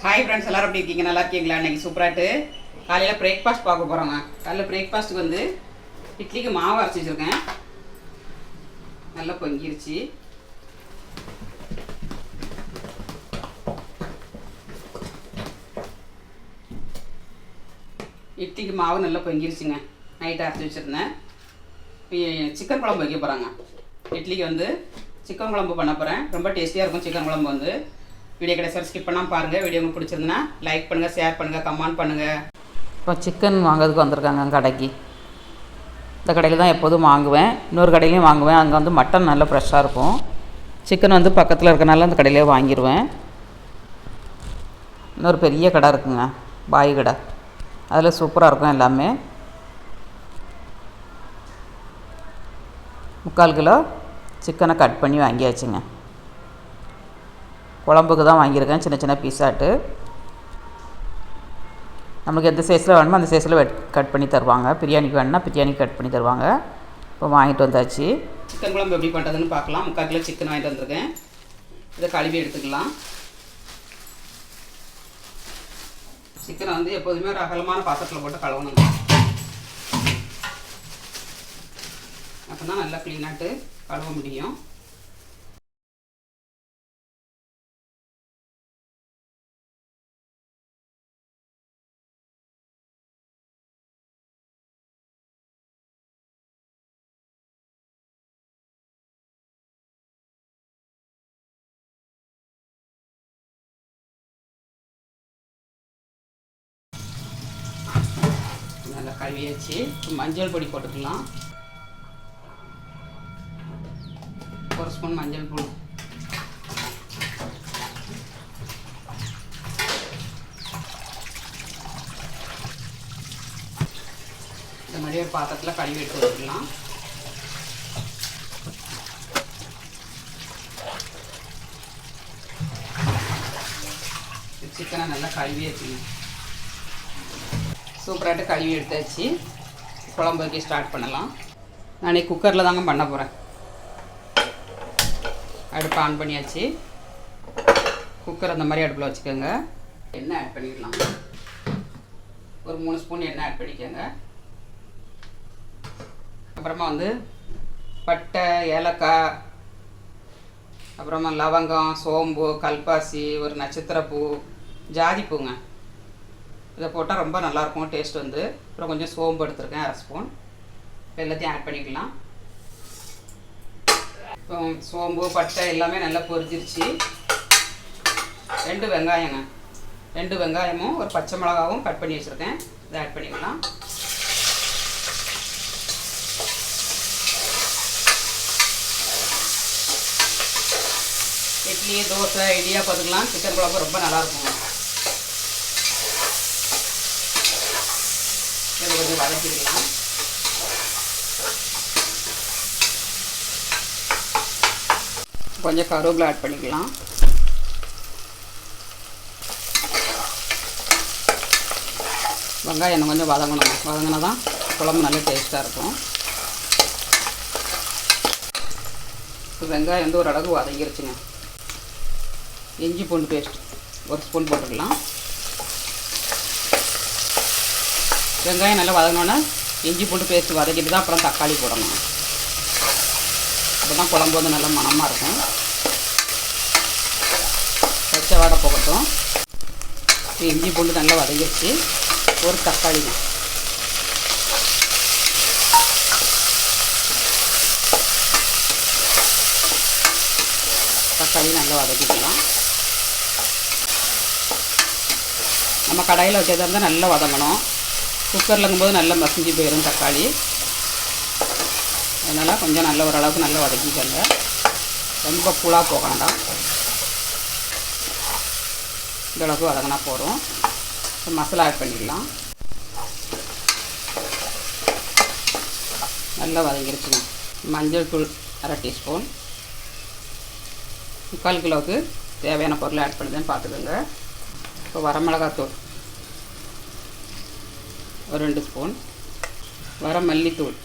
Hi friends, எல்லாரும் எப்படி இருக்கீங்க? நல்லா இருக்கீங்களா? இன்றைக்கி சூப்பராகிட்டு காலையில் பிரேக்ஃபாஸ்ட் பார்க்க போகிறோங்க. காலையில் பிரேக்ஃபாஸ்ட்டுக்கு வந்து இட்லிக்கு மாவு அரைச்சி வச்சுருக்கேன். நல்லா பொங்கிருச்சு. இட்லிக்கு மாவு நல்லா பொங்கிருச்சுங்க. நைட்டு அரைச்சி வச்சுருந்தேன். சிக்கன் குழம்பு வைக்க போகிறாங்க. இட்லிக்கு வந்து சிக்கன் குழம்பு பண்ண போகிறேன். ரொம்ப டேஸ்டியாக இருக்கும் சிக்கன் குழம்பு வந்து. வீடியோ கடைசி ஸ்கிப் பண்ணாமல் பாருங்கள். வீடியோ உங்களுக்கு பிடிச்சிருந்தனா லைக் பண்ணுங்கள், ஷேர் பண்ணுங்கள், கமெண்ட் பண்ணுங்கள். இப்போ சிக்கன் வாங்கிறதுக்கு வந்திருக்காங்க கடைக்கு. இந்த கடையில் தான் எப்போதும் வாங்குவேன். இன்னொரு கடையிலையும் வாங்குவேன். அங்கே வந்து மட்டன் நல்லா ஃப்ரெஷ்ஷாக இருக்கும். சிக்கன் வந்து பக்கத்தில் இருக்கனால அந்த கடையிலே வாங்கிடுவேன். இன்னொரு பெரிய கடை இருக்குங்க, பாய் கடை. அதில் சூப்பராக இருக்கும் எல்லாமே. 3/4 கிலோ சிக்கனை கட் பண்ணி வாங்கியாச்சுங்க. குழம்புக்கு தான் வாங்கியிருக்கேன், சின்ன சின்ன பீஸாட்டு. நம்மளுக்கு எந்த சைஸில் வேணுமோ அந்த சைஸில் கட் பண்ணி தருவாங்க. பிரியாணிக்கு வேணுன்னா பிரியாணிக்கு கட் பண்ணி தருவாங்க. இப்போ வாங்கிட்டு வந்தாச்சு. சிக்கன் குழம்பு எப்படி பண்ணுறதுன்னு பார்க்கலாம். 3/4 கிலோ சிக்கன் வாங்கிட்டு வந்திருக்கேன். இதை கழுவி எடுத்துக்கலாம். சிக்கனை வந்து எப்போதுமே ஒரு அகலமான பாத்திரத்தில் போட்டு கழுவணுங்க. அப்போ தான் நல்லா க்ளீனாட்டு கழுவ முடியும். நல்லா கழுவியாச்சு. மஞ்சள் பொடி போட்டுக்கலாம். 1 ஸ்பூன் மஞ்சள் பொடி. இந்த மாதிரி ஒரு பாத்திரத்தில் கழுவி எடுத்து வச்சுக்கலாம். சிக்கனை நல்லா கழுவி வச்சுக்கணும். சூப்பராகிட்டு கழுவி எடுத்தாச்சு. குழம்பு வைக்க ஸ்டார்ட் பண்ணலாம். நானே குக்கரில் தாங்க பண்ண போகிறேன். அடுப்பு ஆன் பண்ணியாச்சு. குக்கர் அந்த மாதிரி அடுப்பில் வச்சுக்கோங்க. எண்ணெய் ஆட் பண்ணிடலாம். ஒரு 3 ஸ்பூன் எண்ணெய் ஆட் பண்ணிக்கோங்க. அப்புறமா வந்து பட்டை, ஏலக்காய், அப்புறமா லவங்கம், சோம்பு, கல்பாசி, ஒரு நட்சத்திரப்பூ, ஜாதிப்பூங்க. இதை போட்டால் ரொம்ப நல்லாயிருக்கும் டேஸ்ட் வந்து. அப்புறம் கொஞ்சம் சோம்பு எடுத்துருக்கேன், 1/2 ஸ்பூன். எல்லாத்தையும் ஆட் பண்ணிக்கலாம். இப்போ சோம்பு, பட்டை எல்லாமே நல்லா பொரிஞ்சிருச்சு. 2 வெங்காயங்க. 2 வெங்காயமும் ஒரு பச்சை மிளகாவும் கட் பண்ணி வச்சுருக்கேன். இதை ஆட் பண்ணிக்கலாம். இட்லி, தோசை, இடியாப்பத்துக்கெலாம் சிக்கன் குழம்பு ரொம்ப நல்லாயிருக்கும். இதை கொஞ்சம் வதக்கிக்கலாம். கொஞ்சம் கருவேப்பிலை ஆட் பண்ணிக்கலாம். வெங்காயம் கொஞ்சம் வதங்கணும். வதங்கினா தான் குழம்பு நல்லா டேஸ்ட்டாக இருக்கும். இப்போ வெங்காயம் வந்து ஒரு அளவுக்கு வதங்கிருச்சுங்க. இஞ்சி பூண்டு பேஸ்ட் 1 ஸ்பூன் போட்டுக்கலாம். வெங்காயம் நல்லா வதங்கினோன்னா இஞ்சி பூண்டு பேஸ்ட் வதக்கிட்டு தான் அப்புறம் தக்காளி போடணும். அப்போ தான் குழம்பு வந்து நல்லா மணமாக இருக்கும். பச்சை வாடை போகட்டும். இஞ்சி பூண்டு நல்லா வதங்கிடுச்சு. ஒரு தக்காளிங்க. தக்காளி நல்லா வதக்கிக்கலாம். நம்ம கடாயில் வச்சதாக இருந்தால் நல்லா வதங்கணும். குக்கரில் இருக்கும்போது நல்லா மசிஞ்சு போயிடும் தக்காளி. அதனால் கொஞ்சம் நல்ல ஓரளவுக்கு நல்லா வதக்கிக்கோங்க. ரொம்ப புலாக போக வேண்டாம். இந்த அளவுக்கு வதங்கினா போதும். மசாலா ஆட் பண்ணிடலாம். நல்லா வதங்கிருச்சுங்க. மஞ்சள் தூள் 1/2 டீஸ்பூன். 3/4 கிலோவுக்கு தேவையான பொருளை ஆட் பண்ணுதுன்னு பார்த்துக்கோங்க. இப்போ வரமிளகாத்தூள் ஒரு 2 ஸ்பூன். வரமல்லித்தூள்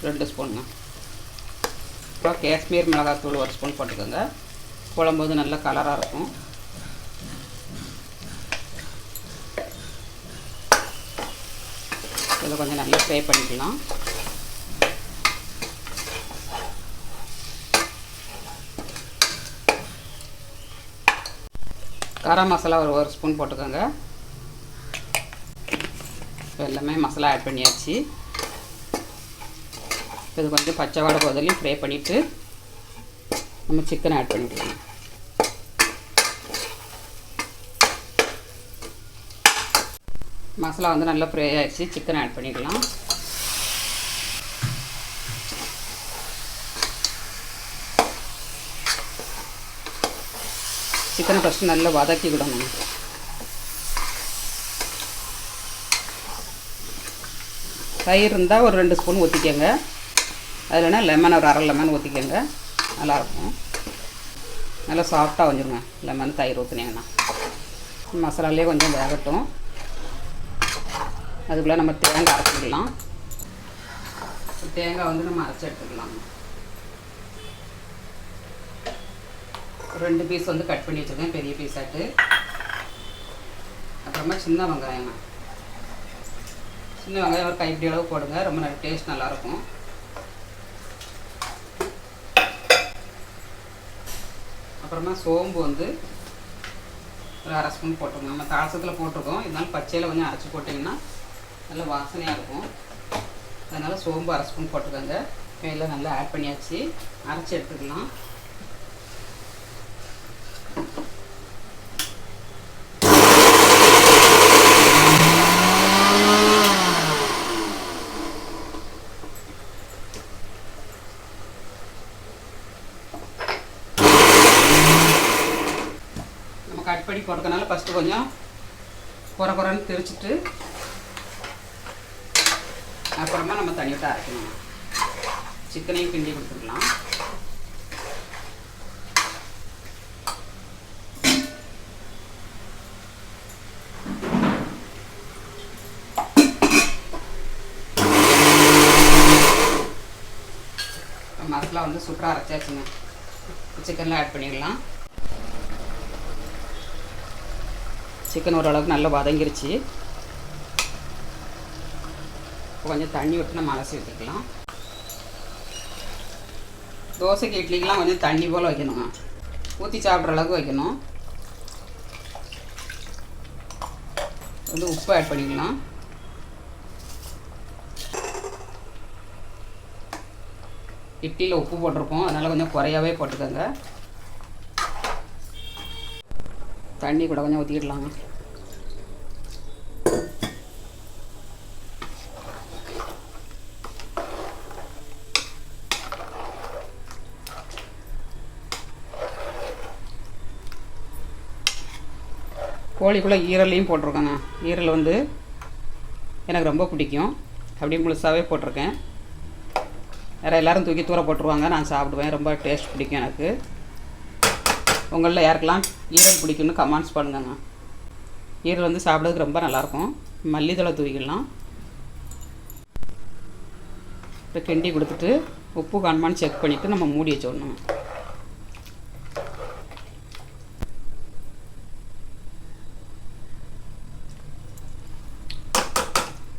2 ஸ்பூனுங்க. அப்புறம் காஷ்மீர் மிளகாத்தூள் 1 ஸ்பூன் போட்டுக்கோங்க. குழம்பு வந்து நல்ல கலராக இருக்கும். இதில் கொஞ்சம் நல்லா ஃப்ரை பண்ணிக்கலாம். கரம் மசாலா ஒரு ஸ்பூன் போட்டுக்கோங்க. எல்லாமே மசாலா ஆட் பண்ணியாச்சு. இது கொஞ்சம் பச்சை வாடை போதிலையும் ஃப்ரை பண்ணிவிட்டு நம்ம சிக்கனை ஆட் பண்ணிக்கலாம். மசாலா வந்து நல்லா ஃப்ரை ஆகிடுச்சு. சிக்கன் ஆட் பண்ணிக்கலாம். சிக்கனை ஃபஸ்ட்டு நல்லா வதக்கிக்கிடணும். தயிர் இருந்தால் ஒரு 2 ஸ்பூன் ஊற்றிக்கோங்க. அது இல்லைன்னா லெமன் ஒரு 1/2 லெமன் ஊற்றிக்கோங்க, நல்லாயிருக்கும். நல்லா சாஃப்டாக வந்துடுங்க லெமன் தயிர் ஊற்றினீங்கன்னா. மசாலாலே கொஞ்சம் வேகட்டும். அதுக்குள்ளே நம்ம தேங்காய் அரைச்சிக்கலாம். தேங்காய் வந்து நம்ம அரைச்சி எடுத்துக்கலாம். 2 பீஸ் வந்து கட் பண்ணி வச்சுருக்கேன், பெரிய பீஸாட்டு. அப்புறமா சின்ன வெங்காயம் ஒரு கைப்பிடி அளவு போடுங்க. ரொம்ப நல்ல டேஸ்ட் நல்லாயிருக்கும். அப்புறமா சோம்பு வந்து ஒரு 1/2 ஸ்பூன் போட்டுருங்க. நம்ம தாளசத்தில் போட்டிருக்கோம், இருந்தாலும் பச்சையில் கொஞ்சம் அரைச்சி போட்டிங்கன்னா நல்லா வாசனையாக இருக்கும். அதனால் சோம்பு 1/2 ஸ்பூன் போட்டுக்கோங்க. எல்லாம் நல்லா ஆட் பண்ணியாச்சு. அரைச்சி எடுத்துக்கலாம். கட் பண்ணி போடுறதுனால ஃபஸ்ட்டு கொஞ்சம் குறைன்னு திரிச்சிட்டு அப்புறமா நம்ம தண்ணி விட்டு அரைக்கணும். சிக்கனையும் கிண்டி கொடுத்துக்கலாம். மசாலா வந்து சூப்பராக அரைச்சாச்சுங்க. சிக்கனில் ஆட் பண்ணிடலாம். சிக்கன் ஓரளவுக்கு நல்லா வதங்கிருச்சு. கொஞ்சம் தண்ணி விட்டு நம்ம அலசி ஊற்றிக்கலாம். தோசைக்கு இட்லிக்கெலாம் கொஞ்சம் தண்ணி போல் வைக்கணுங்க. ஊற்றி சாப்பிட்ற அளவுக்கு வைக்கணும். வந்து உப்பு ஆட் பண்ணிக்கலாம். இட்லியில் உப்பு போட்டிருப்போம், அதனால் கொஞ்சம் குறையாவே போட்டுக்கோங்க. தண்ணி கூட கொஞ்சம் ஊற்றிக்கிடலாங்க. கோழிக்குள்ளே ஈரலையும் போட்டிருக்கேங்க. ஈரல் வந்து எனக்கு ரொம்ப பிடிக்கும். அப்படியே முழுசாகவே போட்டிருக்கேன். வேறு எல்லோரும் தூக்கி தூர போட்டுருவாங்க, நான் சாப்பிடுவேன். ரொம்ப டேஸ்ட் பிடிக்கும் எனக்கு. உங்களில் யாருக்கெல்லாம் ஈரல் பிடிக்கும்னு கமெண்ட்ஸ் பண்ணுங்கங்க. ஈரல் வந்து சாப்பிட்றதுக்கு ரொம்ப நல்லாயிருக்கும். மல்லித்தழை தூவிக்கலாம். இப்போ கிண்டி கொடுத்துட்டு உப்பு காணுமான்னு செக் பண்ணிவிட்டு நம்ம மூடி வச்சிடணும்.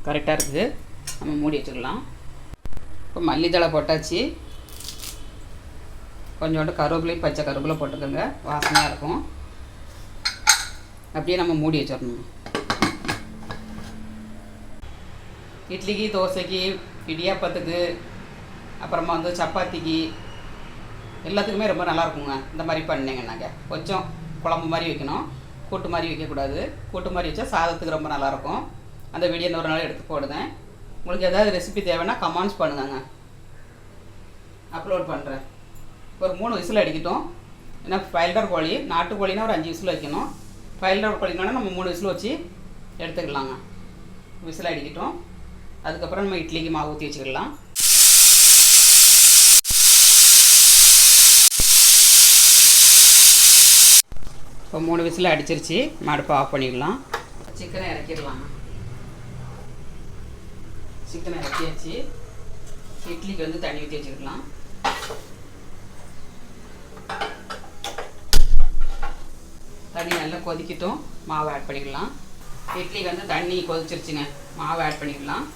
கரெக்டாக இருக்குது, நம்ம மூடி வச்சுக்கலாம். இப்போ மல்லித்தழை போட்டாச்சு. கொஞ்சோண்டு கருவேப்பிலையும் பச்சை கருவேப்பிலை போட்டுக்கோங்க, வாசனையாக இருக்கும். அப்படியே நம்ம மூடி வச்சிடணும். இட்லிக்கு, தோசைக்கு, இடியாப்பத்துக்கு, அப்புறமா வந்து சப்பாத்திக்கு எல்லாத்துக்குமே ரொம்ப நல்லாயிருக்குங்க. இந்த மாதிரி பண்ணிங்கன்னாங்க கொஞ்சம் குழம்பு மாதிரி வைக்கணும், கூட்டு மாதிரி வைக்கக்கூடாது. கூட்டு மாதிரி வச்சா சாதத்துக்கு ரொம்ப நல்லாயிருக்கும். அந்த வீடியோ இன்னொரு நாள் எடுத்து போடுதேன். உங்களுக்கு ஏதாவது ரெசிபி தேவைன்னா கமெண்ட்ஸ் பண்ணுங்க, அப்லோட் பண்ணுறேன். ஒரு 3 விசில் அடிக்கட்டும். ஏன்னா ஃபைல்டர் கோழி, நாட்டுக்கோழினா ஒரு 5 விசில் வைக்கணும். ஃபைல்டர் கோழினாலும் நம்ம 3 விசில் வச்சு எடுத்துக்கலாங்க. விசில் அடிக்கட்டும். அதுக்கப்புறம் நம்ம இட்லிக்கு மாவு ஊற்றி வச்சுக்கலாம். இப்போ 3 விசில் அடிச்சிருச்சு. அடுப்பை ஆஃப் பண்ணிடலாம். சிக்கனை இறக்கிடலாம். சிக்கனை இறக்கியாச்சு. இட்லிக்கு வந்து தண்ணி ஊற்றி வச்சுக்கலாம். தண்ணி நல்லா கொதிக்கட்டும். மாவு ஆட் பண்ணிக்கலாம். இட்லிக்கு வந்து தண்ணி கொதிச்சிருச்சுங்க. மாவு ஆட் பண்ணிக்கலாம்.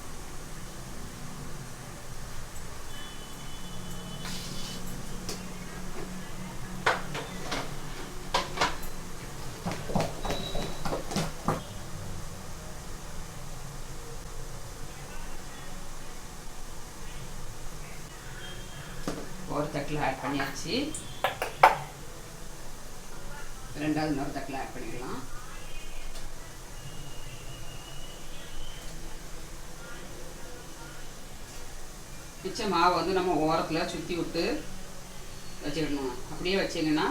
தட்டில் ஆட் பண்ணியாச்சு. ரெண்டாவது இன்னொரு தட்டில் ஆட் பண்ணிடலாம். மிச்ச மாவை வந்து நம்ம ஓரத்தில் சுற்றி விட்டு வச்சுக்கணும். அப்படியே வச்சிங்கன்னா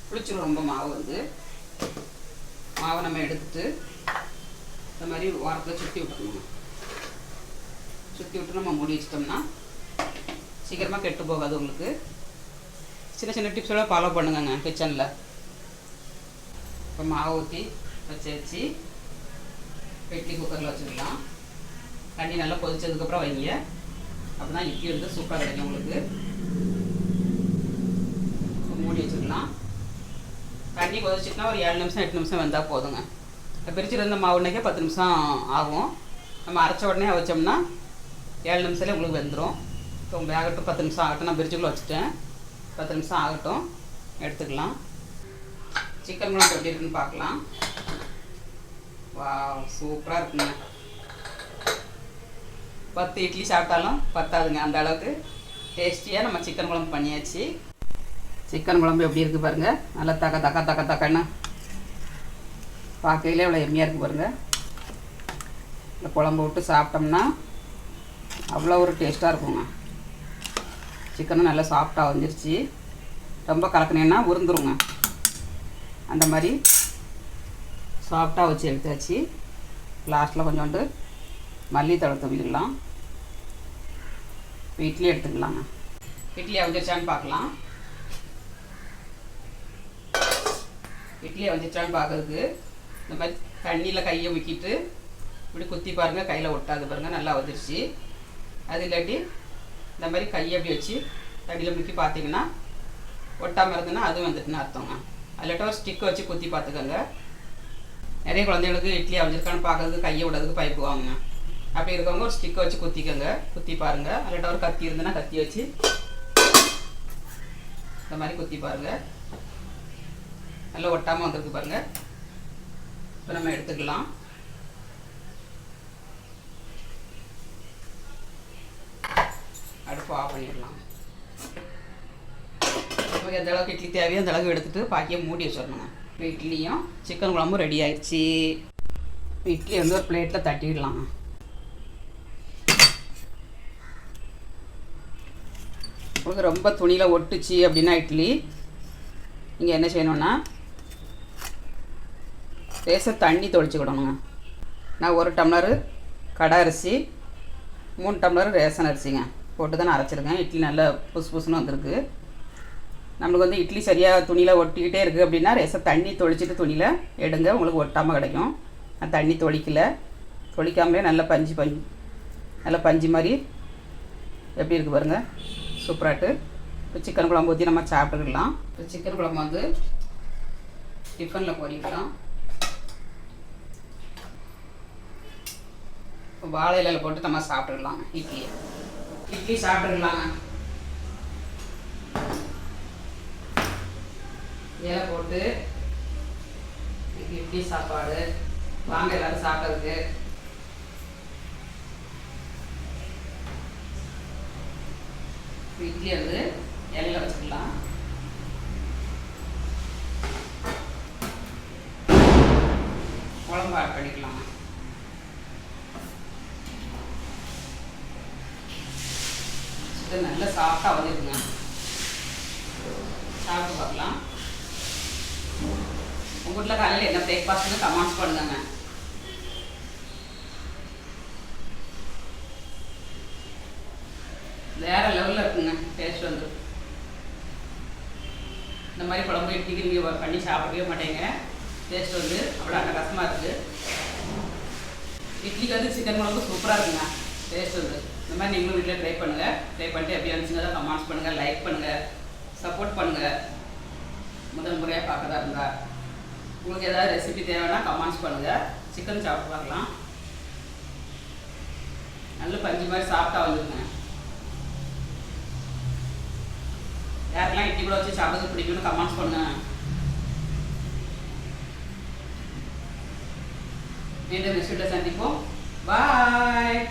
புளிச்சிடும் ரொம்ப மாவு வந்து. மாவை நம்ம எடுத்துட்டு இந்த மாதிரி ஓரத்தில் சுற்றி விட்டுக்கணும். சுற்றி விட்டு நம்ம மூடி வச்சிட்டோம்னா சீக்கிரமாக கெட்டு போகாது. உங்களுக்கு சின்ன சின்ன டிப்ஸோட ஃபாலோ பண்ணுங்க கிச்சனில். இப்போ மாவு ஊற்றி வச்சு இட்லி குக்கரில் வச்சுக்கலாம். தண்ணி நல்லா கொதிச்சதுக்கப்புறம் வைங்க. அப்போ தான் இட்லி வந்து சூப்பராக கிடைக்கும் உங்களுக்கு. மூடி வச்சுக்கலாம். தண்ணி கொதிச்சுட்டுனா ஒரு 7 நிமிஷம் 8 நிமிஷம் வந்தால் போதுங்க. பிரிச்சுருந்த மாவுனைக்கே 10 நிமிஷம் ஆகும். நம்ம அரைச்ச உடனே வச்சோம்னா 7 நிமிஷத்துலேயே உங்களுக்கு வெந்துடும். இப்போ வேகட்டும், 10 நிமிஷம் ஆகட்டும். நான் பிரிட்ஜுக்குள்ளே வச்சுட்டேன். 10 நிமிஷம் ஆகட்டும், எடுத்துக்கலாம். சிக்கன் குழம்பு எப்படி இருக்குன்னு பார்க்கலாம். வா, சூப்பராக இருக்குங்க. 10 இட்லி சாப்பிட்டாலும் பத்தாதுங்க, அந்த அளவுக்கு டேஸ்டியாக நம்ம சிக்கன் குழம்பு பண்ணியாச்சு. சிக்கன் குழம்பு எப்படி இருக்குது பாருங்கள். நல்லா தக்கன்னு பார்க்கையிலே இவ்வளோ எம்மியாக இருக்குது பாருங்கள். இந்த குழம்பு விட்டு சாப்பிட்டோம்னா அவ்வளோ ஒரு டேஸ்ட்டாக இருக்குங்க. சிக்கனும் நல்லா சாஃப்டாக வந்துருச்சு. ரொம்ப கலக்கினேன்னா உருந்துருங்க. அந்த மாதிரி சாஃப்டாக வச்சு எடுத்தாச்சு. லாஸ்ட்டில் கொஞ்சோண்டு மல்லித்தழை தூவிடலாம். இட்லி எடுத்துக்கலாங்க. இட்லி வந்துருச்சான்னு பார்க்கலாம். இட்லியை வந்துச்சான்னு பார்க்கறதுக்கு இந்த மாதிரி தண்ணியில் கையை முக்கிட்டு இப்படி குத்தி பாருங்கள். கையில் ஒட்டாது பாருங்கள், நல்லா வந்துருச்சு. அது இல்லாட்டி இந்த மாதிரி கையை அப்படி வச்சு தண்ணியில் முக்கி பார்த்தீங்கன்னா ஒட்டாமல் இருந்ததுன்னா அது வந்துட்டுன்னு அர்த்தங்க. அதில்லாட்ட ஒரு ஸ்டிக்கை வச்சு குத்தி பார்த்துக்கோங்க. நிறைய குழந்தைகளுக்கு இட்லி அமைஞ்சிருக்கான்னு பார்க்கறதுக்கு கையை விடாதுக்கு பயப்புவாங்க. அப்படி இருக்கவங்க ஒரு ஸ்டிக்கை வச்சு குத்திக்கோங்க. குத்தி பாருங்கள். அதில்லாட்ட ஒரு கத்தி இருந்ததுன்னா கத்தி வச்சு இந்த மாதிரி குத்தி பாருங்கள். நல்லா ஒட்டாமல் வந்திருக்கு பாருங்கள். இப்போ நம்ம எடுத்துக்கலாம். அடுப்பு ஆஃப் பண்ணிடலாம். நமக்கு எந்த அளவுக்கு இட்லி தேவையோ அந்த அளவுக்கு எடுத்துகிட்டு பாக்கியை மூடி வச்சிடணுங்க. இப்போ இட்லியும் சிக்கன் குழம்பும் ரெடி ஆயிடுச்சு. இட்லி வந்து ஒரு பிளேட்டில் தட்டிடலாம். உங்களுக்கு ரொம்ப துணியில் ஒட்டுச்சு அப்படின்னா இட்லி நீங்கள் என்ன செய்யணுன்னா லேசாக தண்ணி தொளிச்சுக்கிடணுங்க. நான் 1 டம்ளரு கடை அரிசி 3 டம்ளர் ரேஷன் அரிசிங்க போட்டு தான் நான் அரைச்சிருக்கேன். இட்லி நல்லா புதுசுன்னு வந்திருக்கு. நம்மளுக்கு வந்து இட்லி சரியாக துணியில் ஒட்டிக்கிட்டே இருக்குது அப்படின்னா லேசாக தண்ணி தொளிச்சிட்டு துணியில் எடுங்க, உங்களுக்கு ஒட்டாமல் கிடைக்கும். நான் தண்ணி தொளிக்காமலே நல்லா நல்லா பஞ்சு மாதிரி எப்படி இருக்குது பாருங்கள், சூப்பராகிட்டு. இப்போ சிக்கன் குழம்பு ஊற்றி நம்ம சாப்பிட்டுக்கலாம். இப்போ சிக்கன் குழம்பு வந்து டிஃபனில் போரிக்கலாம். வாழை இலையில் போட்டு நம்ம சாப்பிட்டுக்கலாம். இட்லி சாப்பிட்டுக்கலாங்க. இலை போட்டு இட்லி சாப்பாடு வாங்க எல்லாரும் சாப்பிட்றதுக்கு. இட்லி வந்து இலையில வச்சுக்கலாம். குழம்பு ஆட் பண்ணிக்கலாம். சிக்கன் நல்லா சாஃப்டாக வந்துருக்குங்க. சாப்பிட்டு பார்க்கலாம். உங்கள் வீட்டில் காலையில் என்ன பிரேக்ஃபாஸ்ட்டுன்னு கமெண்ட்ஸ் பண்ணுங்க. வேறு லெவலில் இருக்குங்க டேஸ்ட் வந்து. இந்த மாதிரி குழம்பு இட்லிக்கு நீங்கள் பண்ணி சாப்பிடவே மாட்டேங்க. டேஸ்ட் வந்து அவ்வளோ அட்டகாசமாக இருக்குது. இட்லிக்கு வந்து சிக்கன் குழம்பு சூப்பராக இருக்குங்க டேஸ்ட் வந்து. இந்த மாதிரி நீங்களும் வீட்டில் ட்ரை பண்ணுங்கள். ட்ரை பண்ணிட்டு எப்படி இருந்துச்சுங்க கமெண்ட்ஸ் பண்ணுங்கள், லைக் பண்ணுங்கள், சப்போர்ட் பண்ணுங்கள். முதல் முறையாக பார்க்கறதா இருந்தால் உங்களுக்கு ஏதாவது ரெசிபி தேவைன்னா கமெண்ட்ஸ் பண்ணுங்கள். சிக்கன் சாப்பிட்டு பார்க்கலாம். நல்ல பஞ்சு மாதிரி சாப்பிட்டா வந்துருங்க. யாரெல்லாம் இட்லி கூட வச்சு சாப்பிட்றது பிடிக்கும்னு கமெண்ட்ஸ் பண்ணுங்கள். மீண்டும் நெக்ஸ்ட் வீடியோவில் சந்திப்போம். பாய்.